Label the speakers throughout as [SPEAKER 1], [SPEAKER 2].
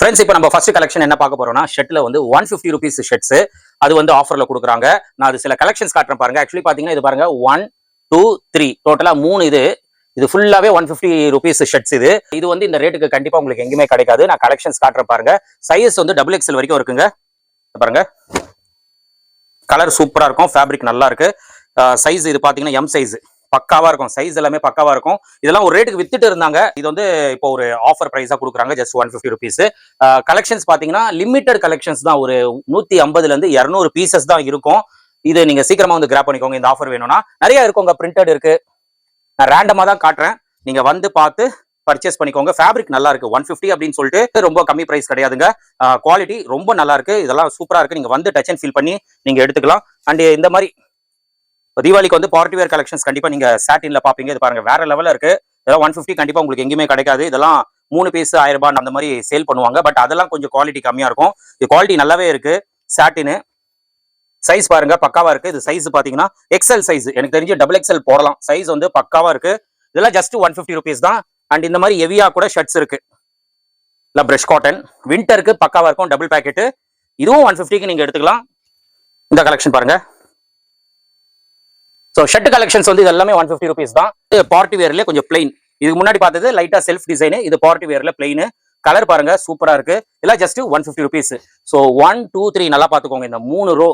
[SPEAKER 1] Friends இப்போ நம்ம first collection என்ன பார்க்க போறோம்னா ஷர்ட்ல வந்து 150 ருபீஸ் ஷர்ட்ஸ் அது வந்து ஆஃபர்ல கொடுக்குறாங்க. நான் அது சில கலெக்ஷன்ஸ் காட்டுறேன் பாருங்க. ஆக்சுவலி பாத்தீங்கன்னா இது பாருங்க 1 2 3 டோட்டலா 3 இது ஃபுல்லாவே 150 ருபீஸ் ஷர்ட்ஸ். இது வந்து இந்த ரேட்டுக்கு கண்டிப்பா உங்களுக்கு எங்கேயுமே கிடைக்காது. நான் கலெக்ஷன்ஸ் காட்டுறேன் பாருங்க. சைஸ் வந்து XXL வரைக்கும் இருக்குங்க. பாருங்க கலர் சூப்பரா இருக்கும், ஃபேப்ரிக் நல்லா இருக்கு. சைஸ் இது பாத்தீங்கன்னா எம் சைஸ் பக்காவா இருக்கும். சைஸ் எல்லாமே பக்காவா இருக்கும். இதெல்லாம் ஒரு ரேட்டுக்கு வித்துட்டு இருந்தாங்க. இது வந்து இப்போ ஒரு ஆஃபர் பிரைஸா கொடுக்குறாங்க, ஜஸ்ட் 150 ருபீஸ். கலெக்ஷன்ஸ் பாத்தீங்கன்னா லிமிடெட் கலெக்ஷன்ஸ் தான். ஒரு 150ல இருந்து 200 பீசஸ் தான் இருக்கும். இது நீங்க சீக்கிரமா வந்து கிராப் பண்ணிக்கோங்க. இந்த ஆஃபர் வேணும்னா நிறைய இருக்குங்க, பிரிண்டட் இருக்கு. நான் ரேண்டமா தான் காட்டுறேன், நீங்க வந்து பார்த்து பர்ச்சேஸ் பண்ணிக்கோங்க. ஃபேப்ரிக் நல்லா இருக்கு. 150 அப்படின்னு சொல்லிட்டு ரொம்ப கம்மி பிரைஸ் கிடையாதுங்க. குவாலிட்டி ரொம்ப நல்லா இருக்கு. இதெல்லாம் சூப்பரா இருக்கு. நீங்க வந்து டச் அண்ட் ஃபீல் பண்ணி நீங்க எடுத்துக்கலாம். அண்ட் இந்த மாதிரி தீபாவளிக்கு வந்து பார்ட்டி வேர் கலெக்ஷன்ஸ் கண்டிப்பா நீங்க சாட்டின்ல பாப்பீங்க. இது பாருங்க வேற லெவல்ல இருக்கு. இதெல்லாம் 150 கண்டிப்பா உங்களுக்கு எங்கேயுமே கிடைக்காது. இதெல்லாம் 3 பீஸ் 1000 ரூபாய் அந்த மாதிரி சேல் பண்ணுவாங்க. பட் அதெல்லாம் கொஞ்சம் குவாலிட்டி கம்மியா இருக்கும். இது குவாலிட்டி நல்லாவே இருக்கு. சாட்டின் சைஸ் பாருங்க பக்காவா இருக்கு. இது சைஸ் பாத்தீங்கன்னா எக்ஸ்எல் சைஸ், எனக்கு தெரிஞ்சு XXL போடலாம். சைஸ் வந்து பக்காவா இருக்கு. இதெல்லாம் ஜஸ்ட் 150 ருபீஸ் தான். அண்ட் இந்த மாதிரி ஹெவியா கூட ஷர்ட்ஸ் இருக்கு. இல்ல பிரஷ் காட்டன் விண்டருக்கு பக்காவா இருக்கும். டபுள் பேக்கெட் இதுவும் 150க்கு நீங்க எடுத்துக்கலாம். இந்த கலெக்ஷன் பாருங்க. ஸோ ஷர்ட் கலெக்ஷன்ஸ் வந்து இது எல்லாமே 150 ருபீஸ் தான். பார்ட்டி வேர்ல கொஞ்சம் பிளைன். இதுக்கு முன்னாடி பார்த்தது லைட்டா செல்ஃப் டிசைன். இது பார்ட்டி வேர்ல பிளைன். கலர் பாருங்க சூப்பரா இருக்கு. இதெல்லாம் ஜஸ்ட் 150 ருபீஸ். ஸோ 1 2 3 நல்லா பாத்துக்கோங்க. இந்த 3 ரோ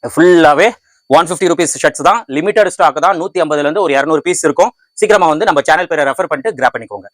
[SPEAKER 1] ஃபுல்லாவே 150 ருபீஸ் ஷர்ட்ஸ் தான். லிமிடெட் ஸ்டாக் தான். 150ல இருந்து ஒரு 200 பீஸ் இருக்கும். சீக்கிரமா வந்து நம்ம சேனல் பேரை ரெஃபர் பண்ணிட்டு கிராப் பண்ணிக்கோங்க.